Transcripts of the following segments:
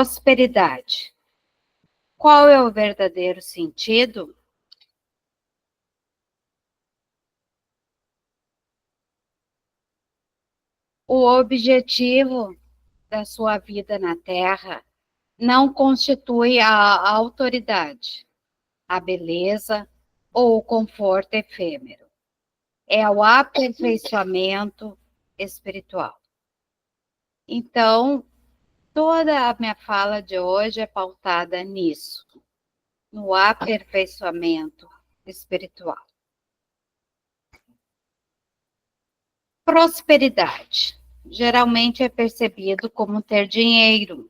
Prosperidade. Qual é o verdadeiro sentido? O objetivo da sua vida na Terra não constitui a autoridade, a beleza ou o conforto efêmero. É o aperfeiçoamento espiritual. Então, toda a minha fala de hoje é pautada nisso, no aperfeiçoamento espiritual. Prosperidade. Geralmente é percebido como ter dinheiro,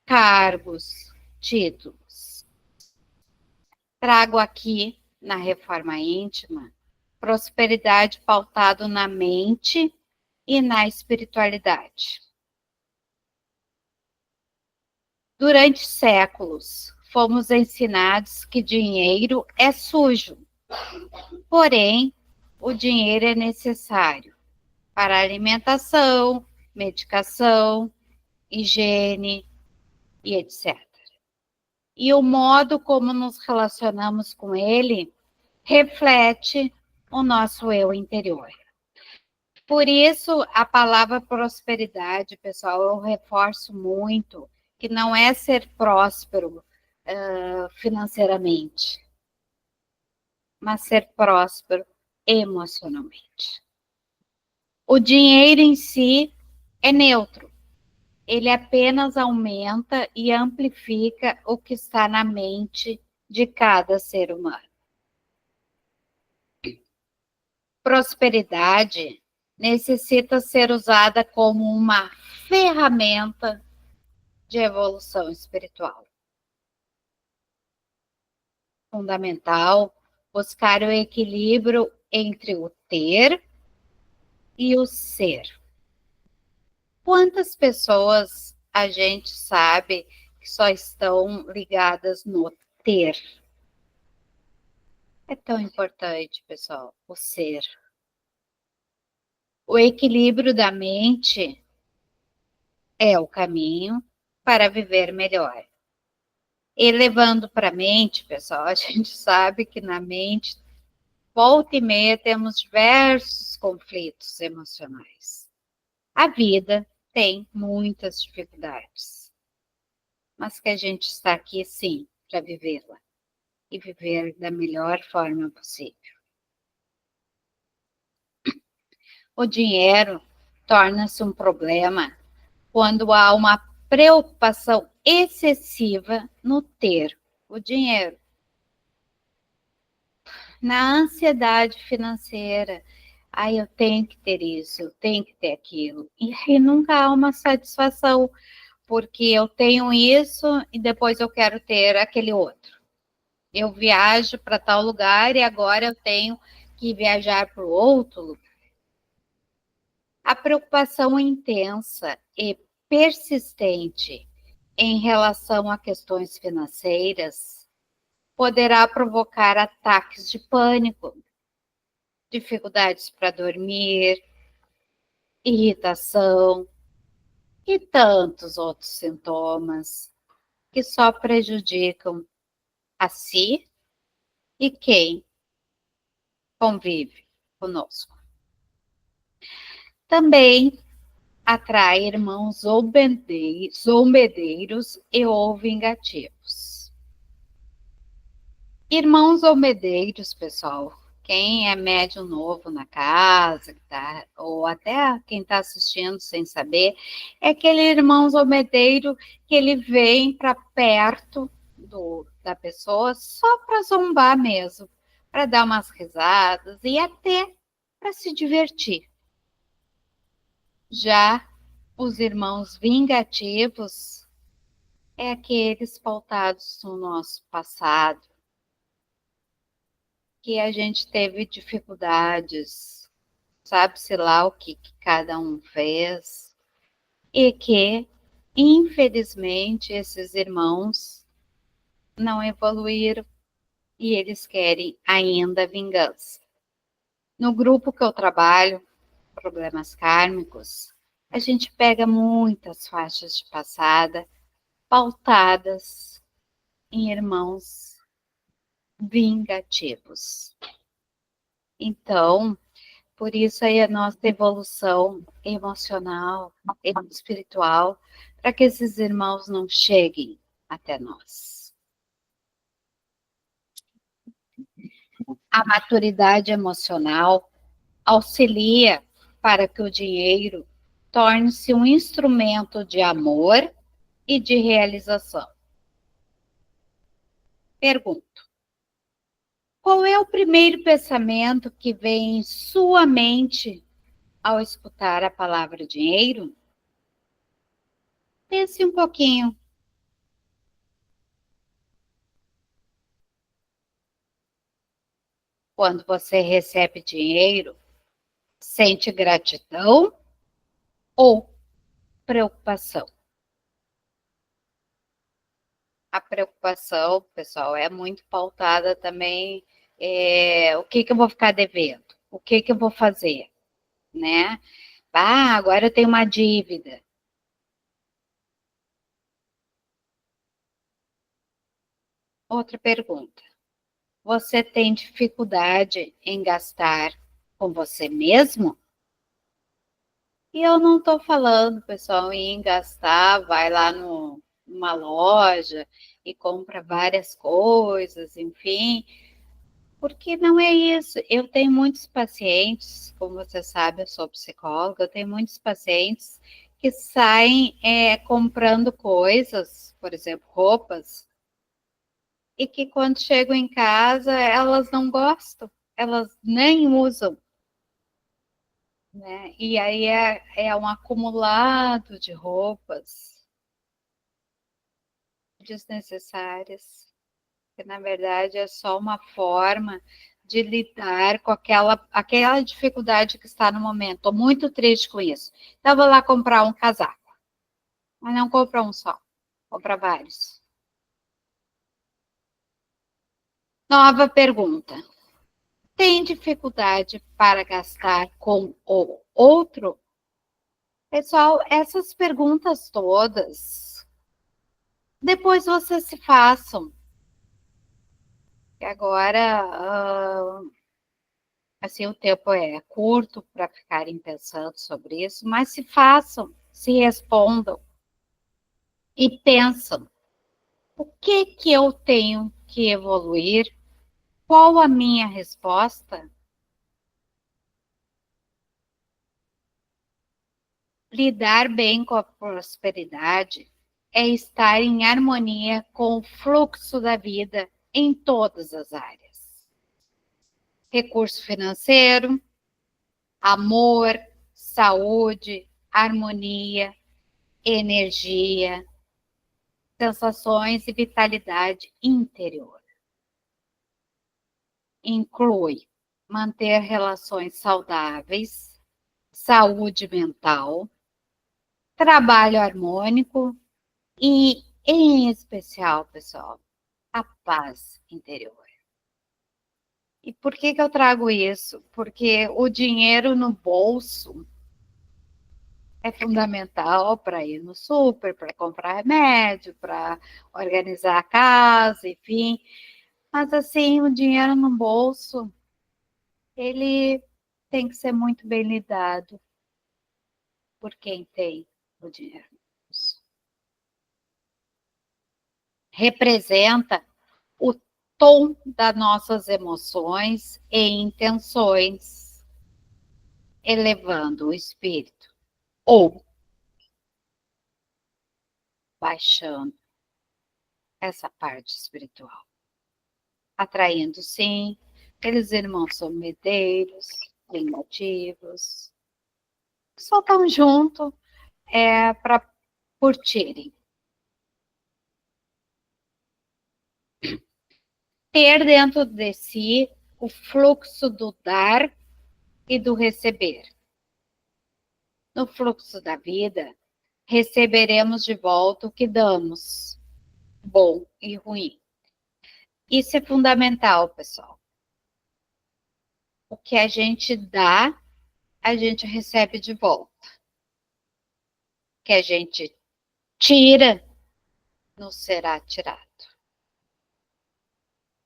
cargos, títulos. Trago aqui, na Reforma Íntima, prosperidade pautado na mente e na espiritualidade. Durante séculos, fomos ensinados que dinheiro é sujo. Porém, o dinheiro é necessário para alimentação, medicação, higiene e etc. E o modo como nos relacionamos com ele reflete o nosso eu interior. Por isso, a palavra prosperidade, pessoal, eu reforço muito, que não é ser próspero financeiramente, mas ser próspero emocionalmente. O dinheiro em si é neutro. Ele apenas aumenta e amplifica o que está na mente de cada ser humano. Prosperidade necessita ser usada como uma ferramenta de evolução espiritual. Fundamental buscar o equilíbrio entre o ter e o ser. Quantas pessoas a gente sabe que só estão ligadas no ter? É tão importante, pessoal, o ser. O equilíbrio da mente é o caminho para viver melhor. E levando para a mente, pessoal, a gente sabe que na mente, volta e meia, temos diversos conflitos emocionais. A vida tem muitas dificuldades, mas que a gente está aqui, sim, para vivê-la e viver da melhor forma possível. O dinheiro torna-se um problema quando há uma preocupação excessiva no ter o dinheiro. Na ansiedade financeira, eu tenho que ter isso, eu tenho que ter aquilo. E nunca há uma satisfação, porque eu tenho isso e depois eu quero ter aquele outro. Eu viajo para tal lugar e agora eu tenho que viajar para o outro lugar. A preocupação intensa e persistente em relação a questões financeiras poderá provocar ataques de pânico, dificuldades para dormir, irritação e tantos outros sintomas que só prejudicam a si e quem convive conosco. Também atrai irmãos zombedeiros ou vingativos. Irmãos zombedeiros, pessoal, quem é médium novo na casa, ou até quem está assistindo sem saber, é aquele irmão zombedeiro que ele vem para perto da pessoa só para zombar mesmo, para dar umas risadas e até para se divertir. Já os irmãos vingativos é aqueles pautados no nosso passado, que a gente teve dificuldades, sabe-se lá o que cada um fez, e que, infelizmente, esses irmãos não evoluíram e eles querem ainda vingança. No grupo que eu trabalho, Problemas Kármicos, a gente pega muitas faixas de passada pautadas em irmãos vingativos. Então, por isso aí a nossa evolução emocional e espiritual, para que esses irmãos não cheguem até nós. A maturidade emocional auxilia para que o dinheiro torne-se um instrumento de amor e de realização. Pergunto: qual é o primeiro pensamento que vem em sua mente ao escutar a palavra dinheiro? Pense um pouquinho. Quando você recebe dinheiro, sente gratidão ou preocupação? A preocupação, pessoal, é muito pautada também. O que eu vou ficar devendo? O que eu vou fazer? Né? Ah, agora eu tenho uma dívida. Outra pergunta. Você tem dificuldade em gastar com você mesmo? E eu não estou falando, pessoal, em gastar, vai lá numa loja e compra várias coisas, enfim, porque não é isso. Eu tenho muitos pacientes, como você sabe, eu sou psicóloga, eu tenho muitos pacientes que saem comprando coisas, por exemplo, roupas, e que quando chegam em casa elas não gostam, elas nem usam, né? E aí é um acumulado de roupas desnecessárias, que na verdade é só uma forma de lidar com aquela dificuldade que está no momento. Estou muito triste com isso. Então, vou lá comprar um casaco. Mas não compra um só, compra vários. Nova pergunta. Tem dificuldade para gastar com o outro? Pessoal, essas perguntas todas, depois vocês se façam. E agora, assim, o tempo é curto para ficarem pensando sobre isso, mas se façam, se respondam e pensam: o que eu tenho que evoluir? Qual a minha resposta? Lidar bem com a prosperidade é estar em harmonia com o fluxo da vida em todas as áreas. Recurso financeiro, amor, saúde, harmonia, energia, sensações e vitalidade interior. Inclui manter relações saudáveis, saúde mental, trabalho harmônico e, em especial, pessoal, a paz interior. E por que eu trago isso? Porque o dinheiro no bolso é fundamental para ir no super, para comprar remédio, para organizar a casa, enfim. Mas assim, o dinheiro no bolso, ele tem que ser muito bem lidado por quem tem o dinheiro no bolso. Representa o tom das nossas emoções e intenções, elevando o espírito ou baixando essa parte espiritual, atraindo, sim, aqueles irmãos somedeiros, vingativos, que só estão junto para curtirem. Ter dentro de si o fluxo do dar e do receber. No fluxo da vida, receberemos de volta o que damos, bom e ruim. Isso é fundamental, pessoal. O que a gente dá, a gente recebe de volta. O que a gente tira, nos será tirado.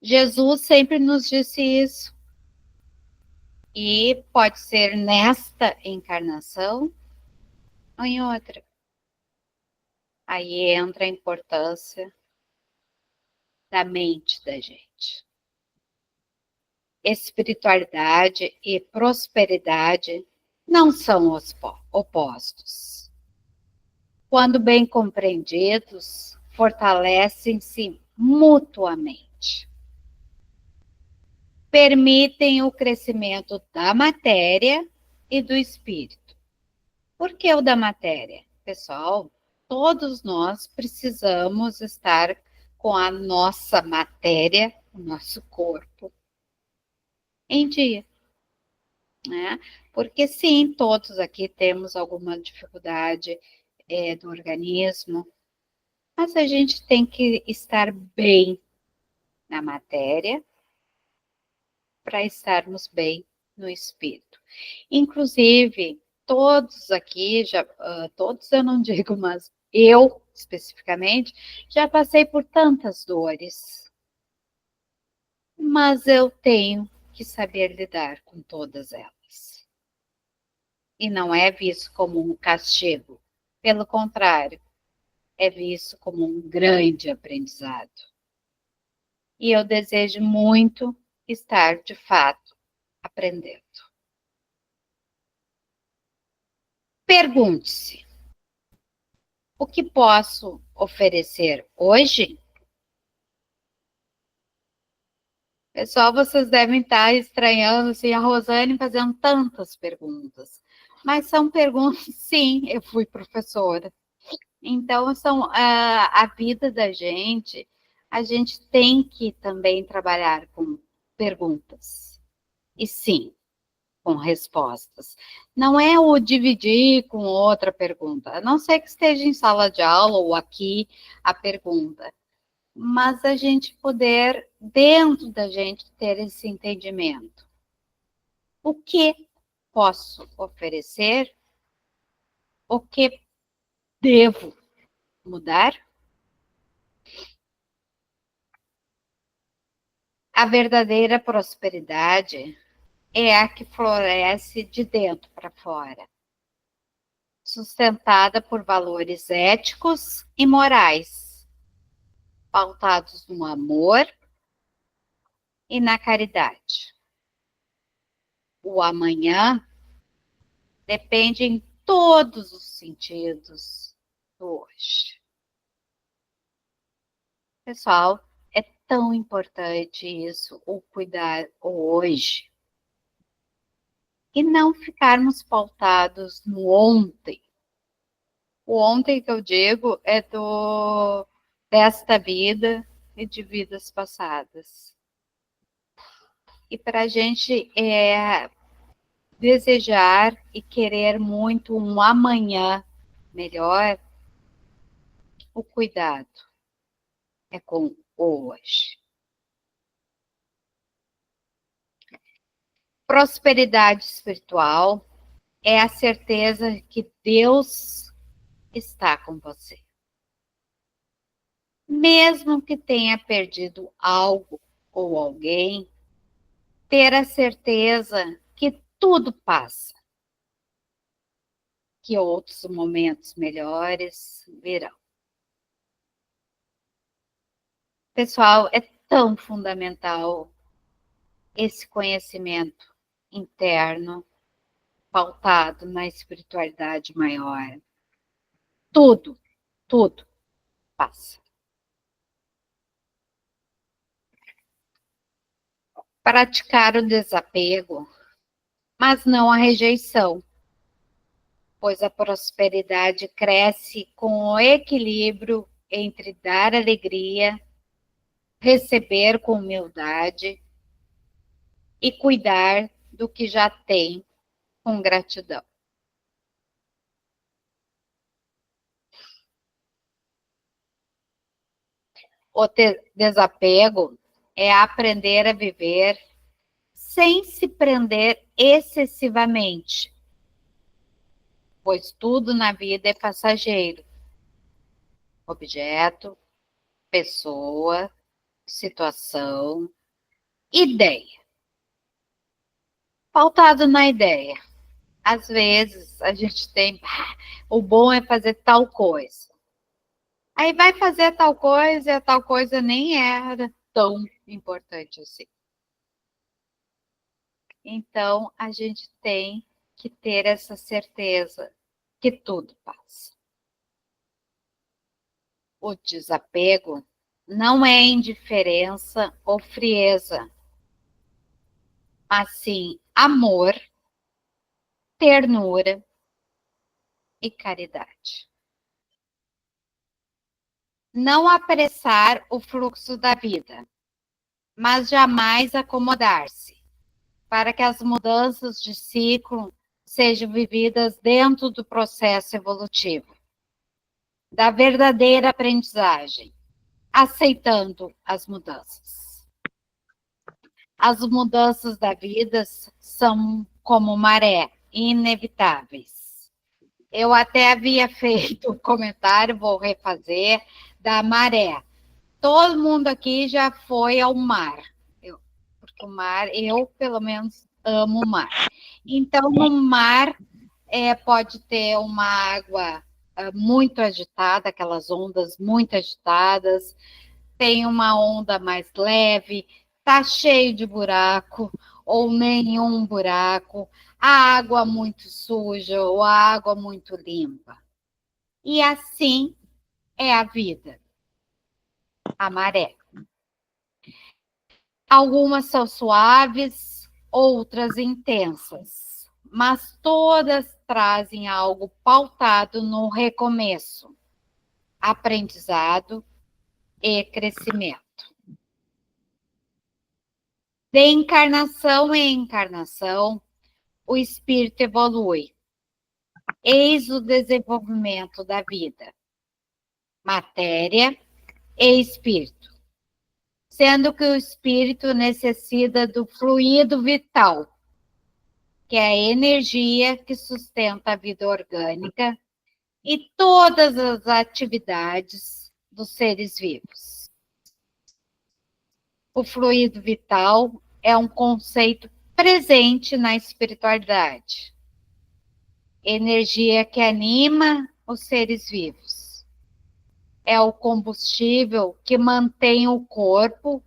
Jesus sempre nos disse isso. E pode ser nesta encarnação ou em outra. Aí entra a importância da mente da gente. Espiritualidade e prosperidade não são opostos. Quando bem compreendidos, fortalecem-se mutuamente. Permitem o crescimento da matéria e do espírito. Por que o da matéria? Pessoal, todos nós precisamos estar com a nossa matéria, o nosso corpo, em dia. Né? Porque sim, todos aqui temos alguma dificuldade do organismo, mas a gente tem que estar bem na matéria para estarmos bem no espírito. Inclusive, todos aqui, todos eu não digo, mas eu especificamente, já passei por tantas dores. Mas eu tenho que saber lidar com todas elas. E não é visto como um castigo. Pelo contrário, é visto como um grande aprendizado. E eu desejo muito estar, de fato, aprendendo. Pergunte-se: o que posso oferecer hoje? Pessoal, vocês devem estar estranhando assim, a Rosane fazendo tantas perguntas. Mas são perguntas, sim, eu fui professora. Então, são a vida da gente, a gente tem que também trabalhar com perguntas. E sim, com respostas. Não é o dividir com outra pergunta, a não ser que esteja em sala de aula ou aqui a pergunta. Mas a gente poder, dentro da gente, ter esse entendimento. O que posso oferecer? O que devo mudar? A verdadeira prosperidade é a que floresce de dentro para fora, sustentada por valores éticos e morais, pautados no amor e na caridade. O amanhã depende em todos os sentidos do hoje. Pessoal, é tão importante isso, o cuidar o hoje. E não ficarmos pautados no ontem. O ontem que eu digo é desta vida e de vidas passadas. E para a gente desejar e querer muito um amanhã melhor, o cuidado é com o hoje. Prosperidade espiritual é a certeza que Deus está com você. Mesmo que tenha perdido algo ou alguém, ter a certeza que tudo passa, que outros momentos melhores virão. Pessoal, é tão fundamental esse conhecimento interno, pautado na espiritualidade maior. Tudo, tudo passa. Praticar o desapego, mas não a rejeição, pois a prosperidade cresce com o equilíbrio entre dar alegria, receber com humildade e cuidar do que já tem com gratidão. O desapego é aprender a viver sem se prender excessivamente, pois tudo na vida é passageiro. Objeto, pessoa, situação, ideia. Pautado na ideia. Às vezes a gente tem, o bom é fazer tal coisa. Aí vai fazer tal coisa e a tal coisa nem era tão importante assim. Então a gente tem que ter essa certeza que tudo passa. O desapego não é indiferença ou frieza, mas sim amor, ternura e caridade. Não apressar o fluxo da vida, mas jamais acomodar-se, para que as mudanças de ciclo sejam vividas dentro do processo evolutivo, da verdadeira aprendizagem, aceitando as mudanças. As mudanças da vida são como maré, inevitáveis. Eu até havia feito um comentário, vou refazer, da maré. Todo mundo aqui já foi ao mar, porque o mar, eu pelo menos amo o mar. Então, no mar pode ter uma água muito agitada, aquelas ondas muito agitadas, tem uma onda mais leve, tá cheio de buraco ou nenhum buraco, a água muito suja ou a água muito limpa. E assim é a vida, a maré. Algumas são suaves, outras intensas, mas todas trazem algo pautado no recomeço, aprendizado e crescimento. De encarnação em encarnação, o espírito evolui. Eis o desenvolvimento da vida, matéria e espírito, sendo que o espírito necessita do fluido vital, que é a energia que sustenta a vida orgânica e todas as atividades dos seres vivos. O fluido vital é um conceito presente na espiritualidade. Energia que anima os seres vivos. É o combustível que mantém o corpo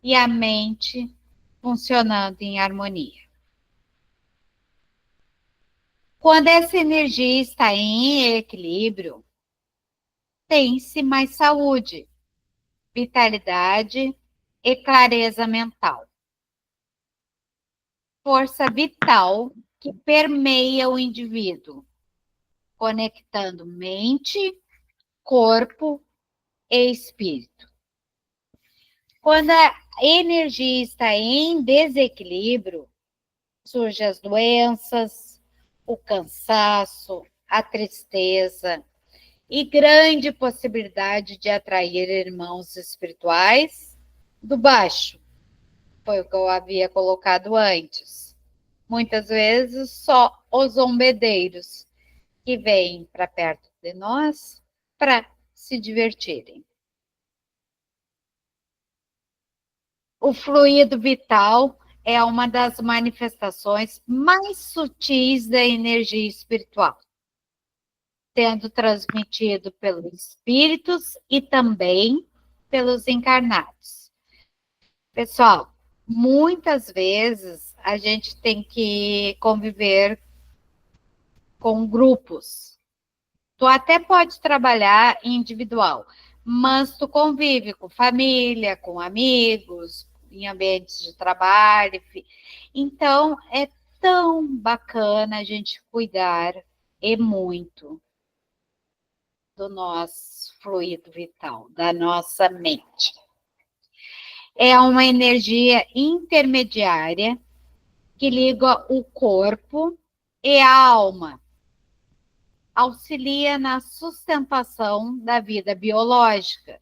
e a mente funcionando em harmonia. Quando essa energia está em equilíbrio, tem-se mais saúde, vitalidade e clareza mental. Força vital que permeia o indivíduo, conectando mente, corpo e espírito. Quando a energia está em desequilíbrio, surgem as doenças, o cansaço, a tristeza e grande possibilidade de atrair irmãos espirituais do baixo. Foi o que eu havia colocado antes. Muitas vezes só os zombedeiros que vêm para perto de nós para se divertirem. O fluido vital é uma das manifestações mais sutis da energia espiritual, sendo transmitido pelos espíritos e também pelos encarnados. Pessoal, muitas vezes a gente tem que conviver com grupos. Tu até pode trabalhar individual, mas tu convive com família, com amigos, em ambientes de trabalho. Então, é tão bacana a gente cuidar e muito do nosso fluido vital, da nossa mente. É uma energia intermediária que liga o corpo e a alma. Auxilia na sustentação da vida biológica,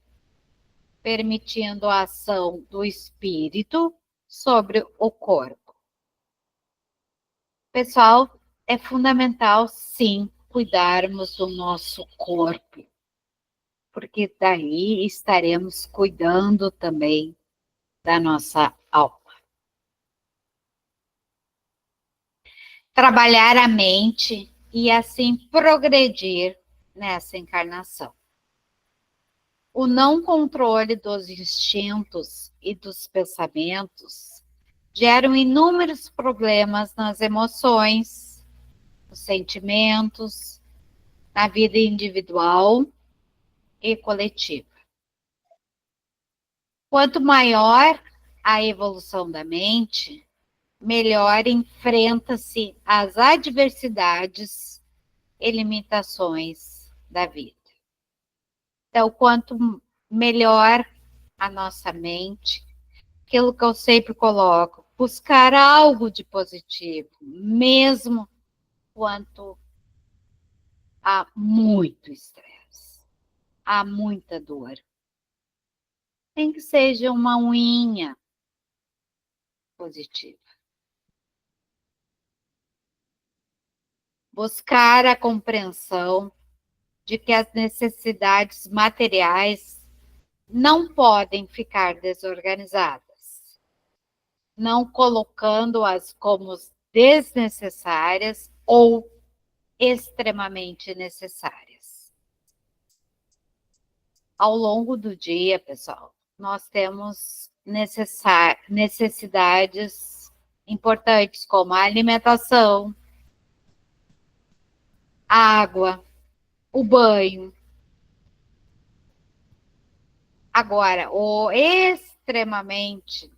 permitindo a ação do espírito sobre o corpo. Pessoal, é fundamental, sim, cuidarmos do nosso corpo. porque daí estaremos cuidando também da nossa alma. Trabalhar a mente e assim progredir nessa encarnação. O não controle dos instintos e dos pensamentos geram inúmeros problemas nas emoções, nos sentimentos, na vida individual e coletiva. Quanto maior a evolução da mente, melhor enfrenta-se as adversidades e limitações da vida. Então, quanto melhor a nossa mente, aquilo que eu sempre coloco, buscar algo de positivo, mesmo quanto há muito estresse, há muita dor. Nem que seja uma unha positiva. Buscar a compreensão de que as necessidades materiais não podem ficar desorganizadas, não colocando-as como desnecessárias ou extremamente necessárias. Ao longo do dia, pessoal, nós temos necessidades importantes como a alimentação, a água, o banho. Agora, o extremamente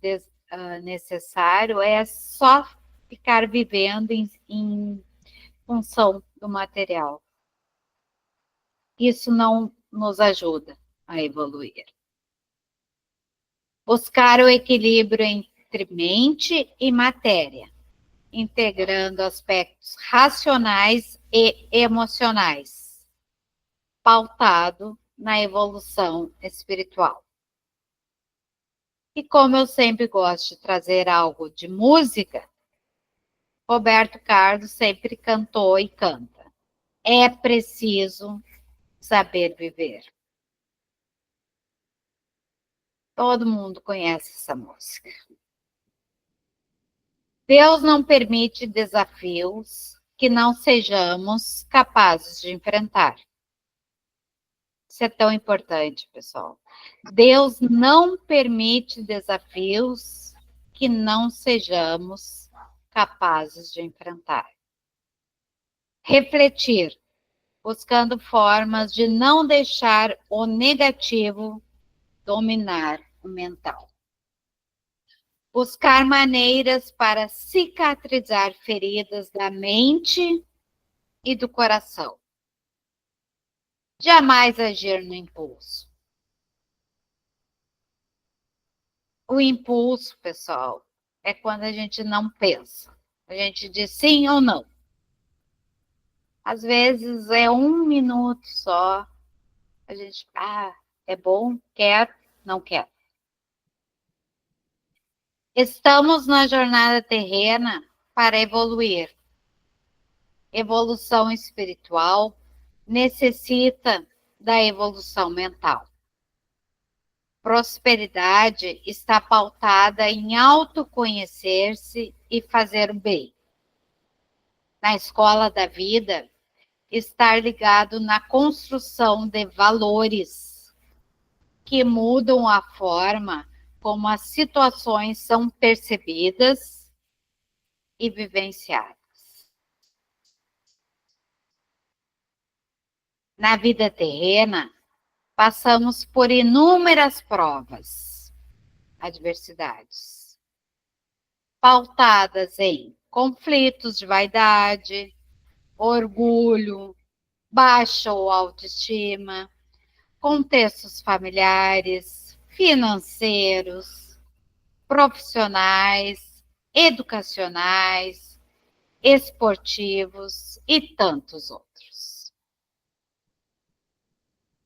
necessário é só ficar vivendo em função do material. Isso não nos ajuda a evoluir. Buscar o equilíbrio entre mente e matéria, integrando aspectos racionais e emocionais, pautado na evolução espiritual. E como eu sempre gosto de trazer algo de música, Roberto Carlos sempre cantou e canta. É preciso saber viver. Todo mundo conhece essa música. Deus não permite desafios que não sejamos capazes de enfrentar. Isso é tão importante, pessoal. Deus não permite desafios que não sejamos capazes de enfrentar. Refletir, buscando formas de não deixar o negativo dominar o mental. Buscar maneiras para cicatrizar feridas da mente e do coração. Jamais agir no impulso. O impulso, pessoal, é quando a gente não pensa. A gente diz sim ou não. Às vezes é 1 minuto só. A gente, é bom, quero, não quero. Estamos na jornada terrena para evoluir. Evolução espiritual necessita da evolução mental. Prosperidade está pautada em autoconhecer-se e fazer o bem. Na escola da vida, estar ligado na construção de valores que mudam a forma como as situações são percebidas e vivenciadas. Na vida terrena, passamos por inúmeras provas, adversidades, pautadas em conflitos de vaidade, orgulho, baixa ou autoestima, contextos familiares, financeiros, profissionais, educacionais, esportivos e tantos outros.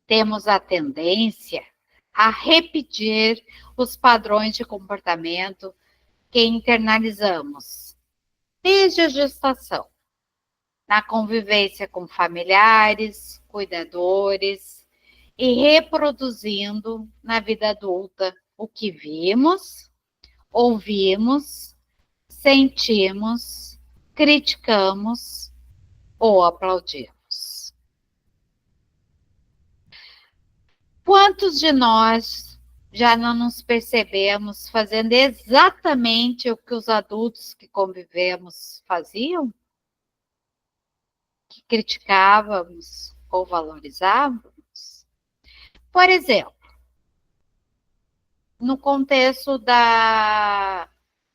Temos a tendência a repetir os padrões de comportamento que internalizamos desde a gestação, na convivência com familiares, cuidadores e reproduzindo na vida adulta o que vimos, ouvimos, sentimos, criticamos ou aplaudimos. Quantos de nós já não nos percebemos fazendo exatamente o que os adultos que convivemos faziam? Que criticávamos ou valorizávamos? Por exemplo, no contexto da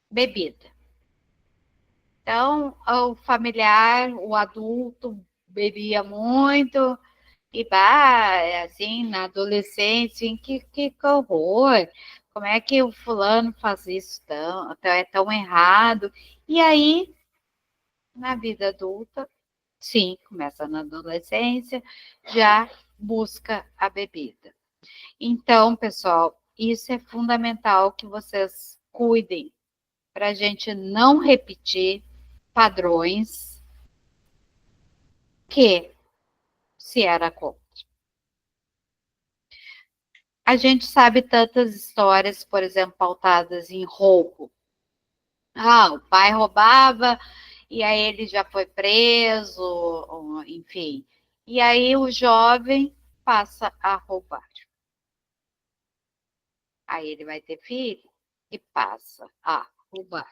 bebida. Então, o familiar, o adulto bebia muito e assim, na adolescência, que horror! Como é que o fulano faz isso é tão errado? E aí, na vida adulta, sim, começa na adolescência, já busca a bebida. Então, pessoal, isso é fundamental que vocês cuidem para a gente não repetir padrões que se era contra. A gente sabe tantas histórias, por exemplo, pautadas em roubo. O pai roubava e aí ele já foi preso, enfim. E aí o jovem passa a roubar. Aí ele vai ter filho e passa a roubar.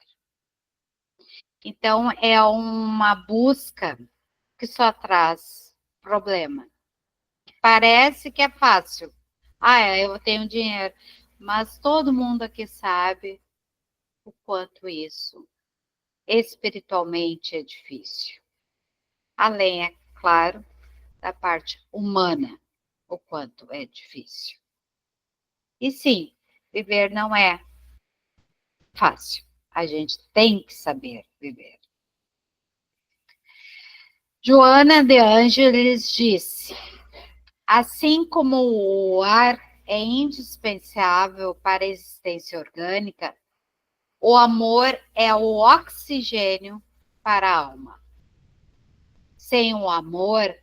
Então, é uma busca que só traz problema. Parece que é fácil. Eu tenho dinheiro. Mas todo mundo aqui sabe o quanto isso espiritualmente é difícil. Além, é claro, da parte humana, o quanto é difícil. E sim, viver não é fácil. A gente tem que saber viver. Joana de Ângeles disse: assim como o ar é indispensável para a existência orgânica, o amor é o oxigênio para a alma. Sem o amor,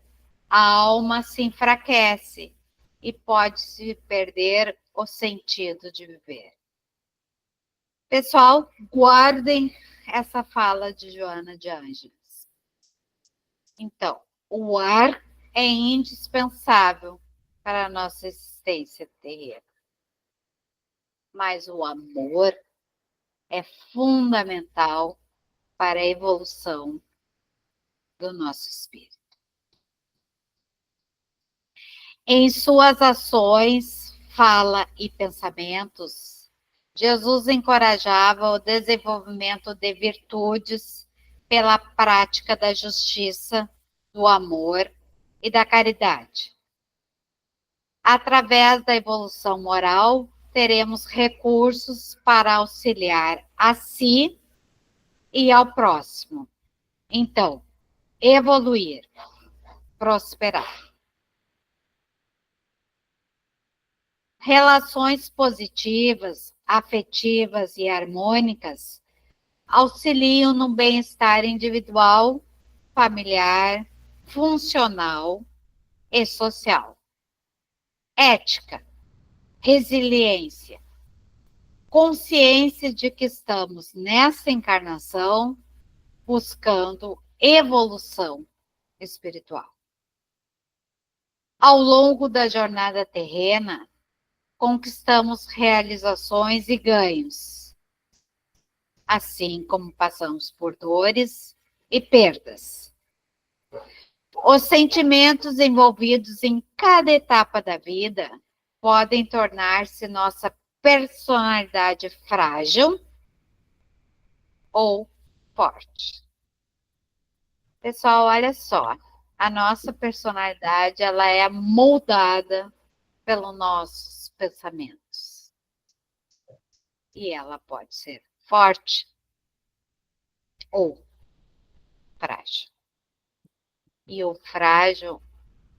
a alma se enfraquece e pode-se perder o sentido de viver. Pessoal, guardem essa fala de Joana de Ângeles. Então, o ar é indispensável para a nossa existência terrena. Mas o amor é fundamental para a evolução do nosso espírito. Em suas ações, fala e pensamentos, Jesus encorajava o desenvolvimento de virtudes pela prática da justiça, do amor e da caridade. Através da evolução moral, teremos recursos para auxiliar a si e ao próximo. Então, evoluir, prosperar. Relações positivas, afetivas e harmônicas auxiliam no bem-estar individual, familiar, funcional e social. Ética, resiliência, consciência de que estamos nessa encarnação buscando evolução espiritual. Ao longo da jornada terrena, conquistamos realizações e ganhos, assim como passamos por dores e perdas. Os sentimentos envolvidos em cada etapa da vida podem tornar-se nossa personalidade frágil ou forte. Pessoal, olha só, a nossa personalidade ela é moldada pelos nossos pensamentos. E ela pode ser forte ou frágil. E o frágil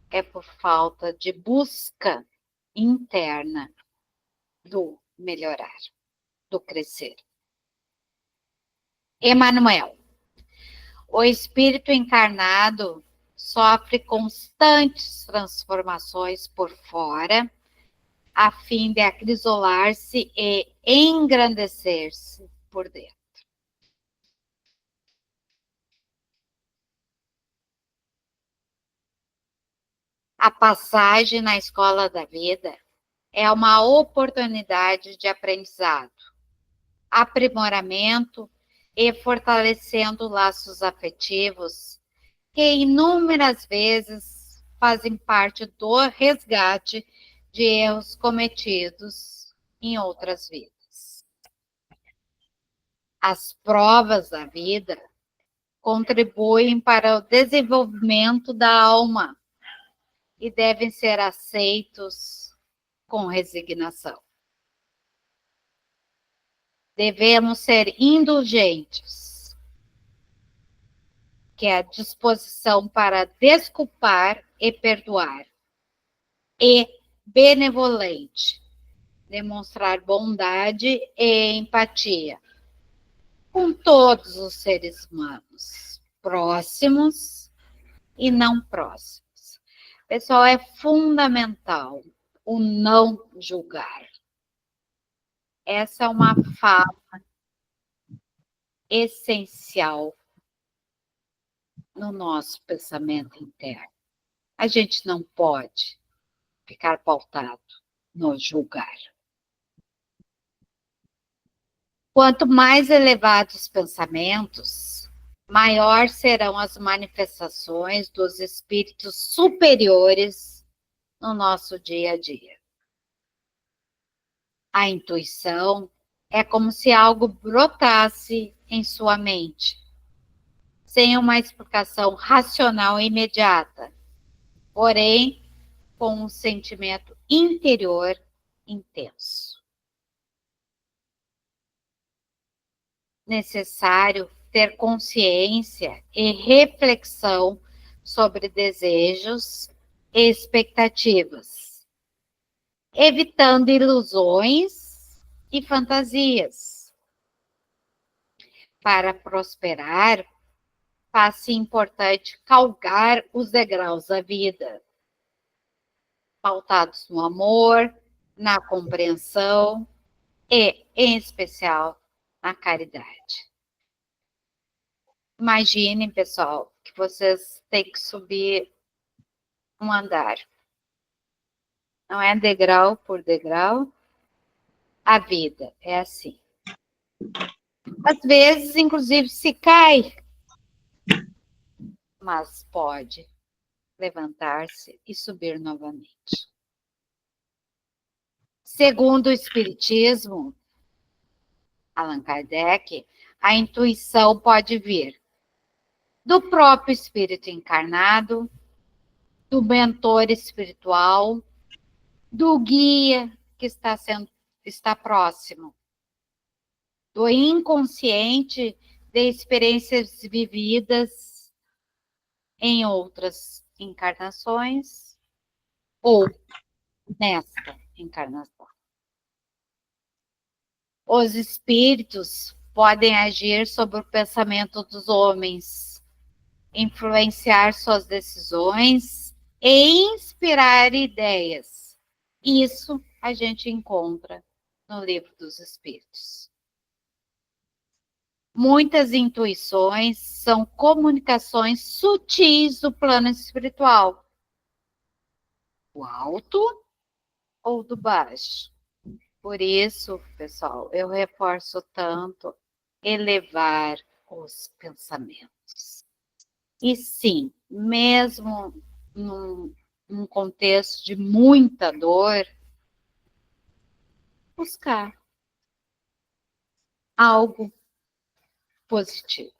é por falta de busca interna do melhorar, do crescer. Emmanuel, o espírito encarnado sofre constantes transformações por fora, a fim de acrisolar-se e engrandecer-se por dentro. A passagem na escola da vida é uma oportunidade de aprendizado, aprimoramento e fortalecendo laços afetivos que inúmeras vezes fazem parte do resgate de erros cometidos em outras vidas. As provas da vida contribuem para o desenvolvimento da alma e devem ser aceitos com resignação. Devemos ser indulgentes, que é a disposição para desculpar e perdoar, e benevolente, demonstrar bondade e empatia com todos os seres humanos, próximos e não próximos. Pessoal, é fundamental o não julgar. Essa é uma fala essencial no nosso pensamento interno. A gente não pode ficar pautado no julgar. Quanto mais elevados os pensamentos, maior serão as manifestações dos espíritos superiores no nosso dia a dia. A intuição é como se algo brotasse em sua mente, sem uma explicação racional imediata, porém com um sentimento interior intenso. Necessário ter consciência e reflexão sobre desejos e expectativas, evitando ilusões e fantasias. Para prosperar, faz-se importante galgar os degraus da vida, pautados no amor, na compreensão e, em especial, na caridade. Imaginem, pessoal, que vocês têm que subir um andar. Não é degrau por degrau. A vida é assim. Às vezes, inclusive, se cai, mas pode levantar-se e subir novamente. Segundo o Espiritismo, Allan Kardec, a intuição pode vir do próprio espírito encarnado, do mentor espiritual, do guia que está próximo, do inconsciente de experiências vividas em outras encarnações ou nesta encarnação. Os espíritos podem agir sobre o pensamento dos homens, influenciar suas decisões e inspirar ideias. Isso a gente encontra no Livro dos Espíritos. Muitas intuições são comunicações sutis do plano espiritual, do alto ou do baixo. Por isso, pessoal, eu reforço tanto elevar os pensamentos. E sim, mesmo num contexto de muita dor, buscar algo positivo.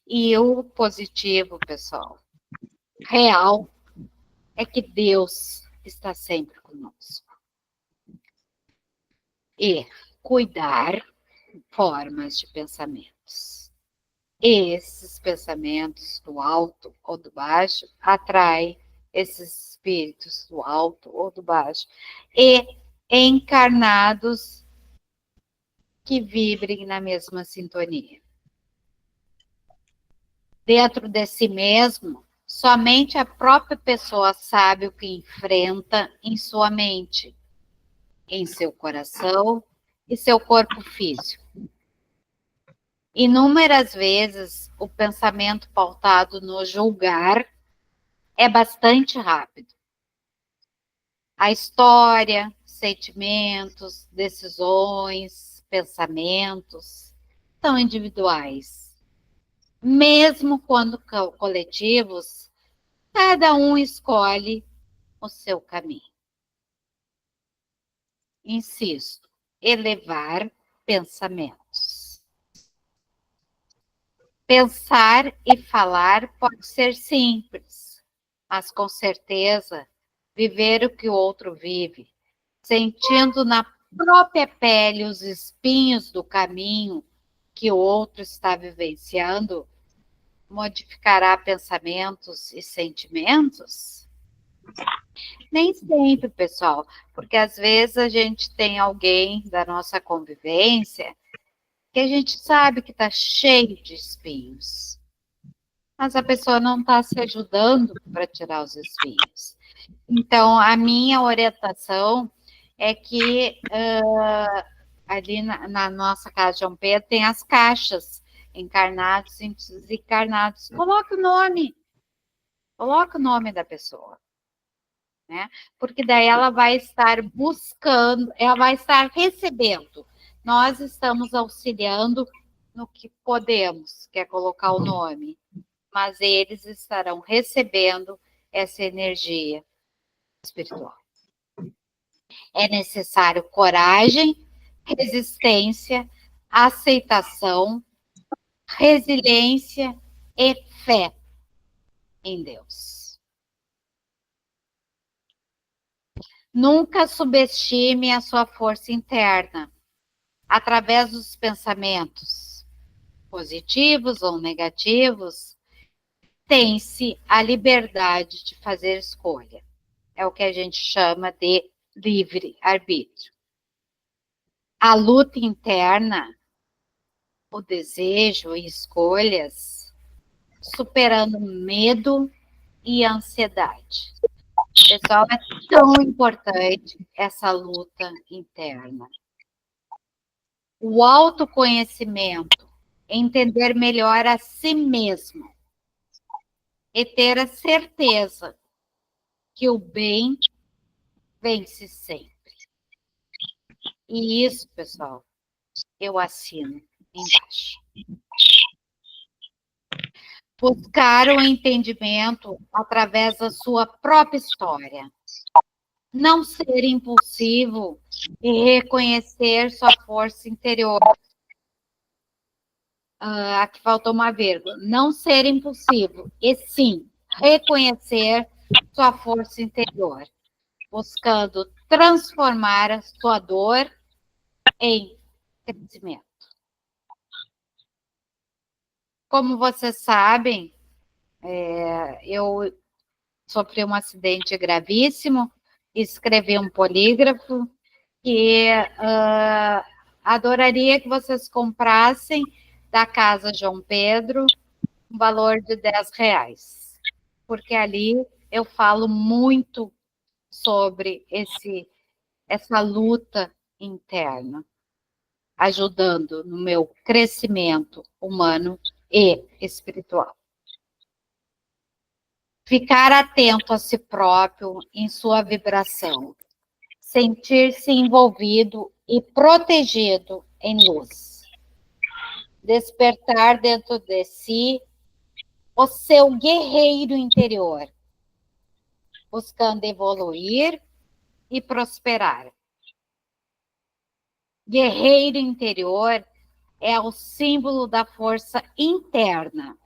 E o positivo, pessoal, real, é que Deus está sempre conosco. E cuidar formas de pensamentos. E esses pensamentos do alto ou do baixo atraem esses espíritos do alto ou do baixo. E encarnados que vibrem na mesma sintonia. Dentro de si mesmo, Somente a própria pessoa sabe o que enfrenta em sua mente, em seu coração e seu corpo físico. Inúmeras vezes, o pensamento pautado no julgar é bastante rápido. A história, sentimentos, decisões, pensamentos são individuais. Mesmo quando coletivos, cada um escolhe o seu caminho. Insisto, elevar pensamentos. Pensar e falar pode ser simples, mas com certeza, viver o que o outro vive, sentindo na própria pele os espinhos do caminho que o outro está vivenciando, modificará pensamentos e sentimentos? Nem sempre, pessoal, porque às vezes a gente tem alguém da nossa convivência que a gente sabe que está cheio de espinhos, mas a pessoa não está se ajudando para tirar os espinhos. Então, a minha orientação é que ali na nossa casa de João Pedro tem as caixas, encarnados e desencarnados. Coloque o nome da pessoa, né? Porque daí ela vai estar buscando, ela vai estar recebendo. Nós estamos auxiliando no que podemos, que é colocar o nome, mas eles estarão recebendo essa energia espiritual. É necessário coragem, resistência, aceitação, resiliência e fé em Deus. Nunca subestime a sua força interna através dos pensamentos positivos ou negativos. Tem-se a liberdade de fazer escolha. É o que a gente chama de livre-arbítrio. A luta interna, o desejo e escolhas, superando medo e ansiedade. Pessoal, é tão importante essa luta interna. O autoconhecimento, entender melhor a si mesmo e ter a certeza que o bem vence sempre. E isso, pessoal, eu assino embaixo. Buscar o entendimento através da sua própria história. Não ser impulsivo e reconhecer sua força interior. Aqui faltou uma vírgula. Não ser impulsivo, e sim reconhecer sua força interior, buscando transformar a sua dor em crescimento. Como vocês sabem, eu sofri um acidente gravíssimo, escrevi um polígrafo e adoraria que vocês comprassem da Casa João Pedro um valor de R$10, porque ali eu falo muito sobre essa luta interna, ajudando no meu crescimento humano e espiritual. Ficar atento a si próprio em sua vibração, sentir-se envolvido e protegido em luz. Despertar dentro de si o seu guerreiro interior, buscando evoluir e prosperar. Guerreiro interior é o símbolo da força interna.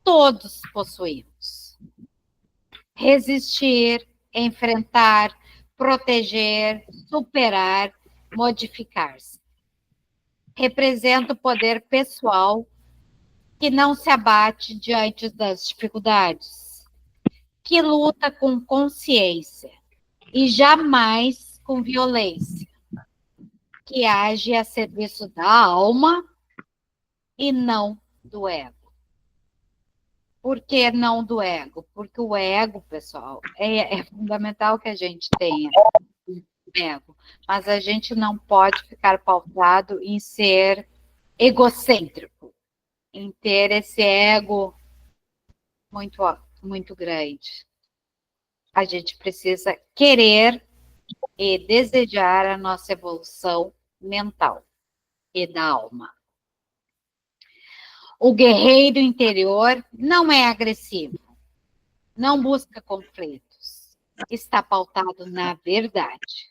Todos possuímos. Resistir, enfrentar, proteger, superar, modificar-se. Representa o poder pessoal que não se abate diante das dificuldades, que luta com consciência e jamais com violência, que age a serviço da alma e não do ego. Por que não do ego? Porque o ego, pessoal, é fundamental que a gente tenha um ego, mas a gente não pode ficar pautado em ser egocêntrico, em ter esse ego muito, muito grande. A gente precisa querer e desejar a nossa evolução mental e da alma. O guerreiro interior não é agressivo, não busca conflitos, está pautado na verdade.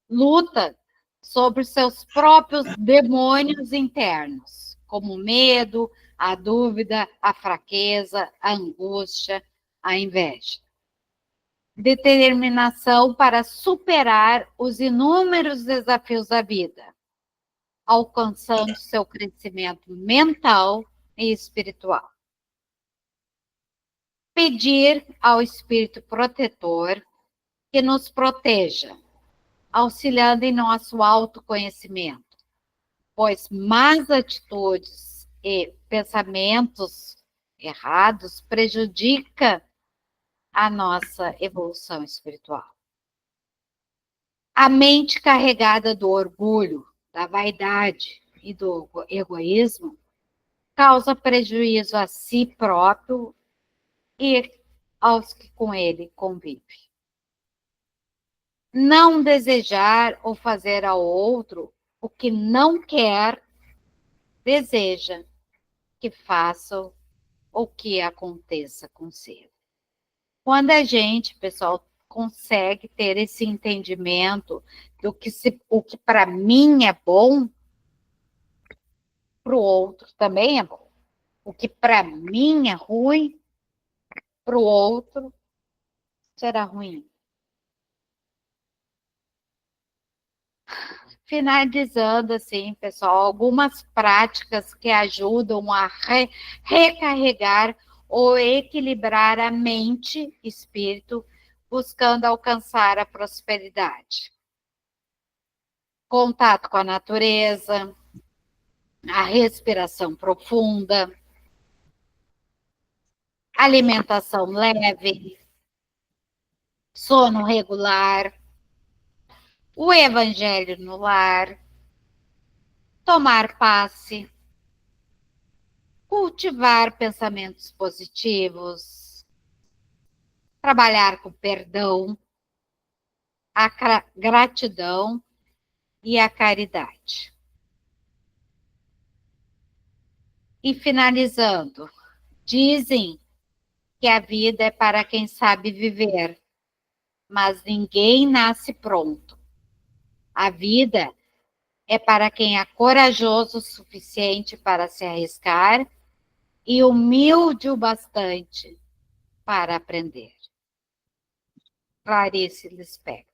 Luta sobre seus próprios demônios internos, como o medo, a dúvida, a fraqueza, a angústia, a inveja. Determinação para superar os inúmeros desafios da vida, alcançando seu crescimento mental e espiritual. Pedir ao Espírito Protetor que nos proteja, auxiliando em nosso autoconhecimento, pois más atitudes e pensamentos errados prejudicam a nossa evolução espiritual. A mente carregada do orgulho, da vaidade e do egoísmo causa prejuízo a si próprio e aos que com ele convivem. Não desejar ou fazer ao outro o que não quer, deseja que faça ou que aconteça consigo. Quando a gente, pessoal, consegue ter esse entendimento do que o que para mim é bom, para o outro também é bom. O que para mim é ruim, para o outro será ruim. Finalizando, assim, pessoal, algumas práticas que ajudam a recarregar ou equilibrar a mente e espírito, buscando alcançar a prosperidade. Contato com a natureza, a respiração profunda, alimentação leve, sono regular, o evangelho no lar, tomar passe, cultivar pensamentos positivos, trabalhar com perdão, a gratidão e a caridade. E finalizando, dizem que a vida é para quem sabe viver, mas ninguém nasce pronto. A vida é para quem é corajoso o suficiente para se arriscar e humilde o bastante para aprender. Clarice Lispector.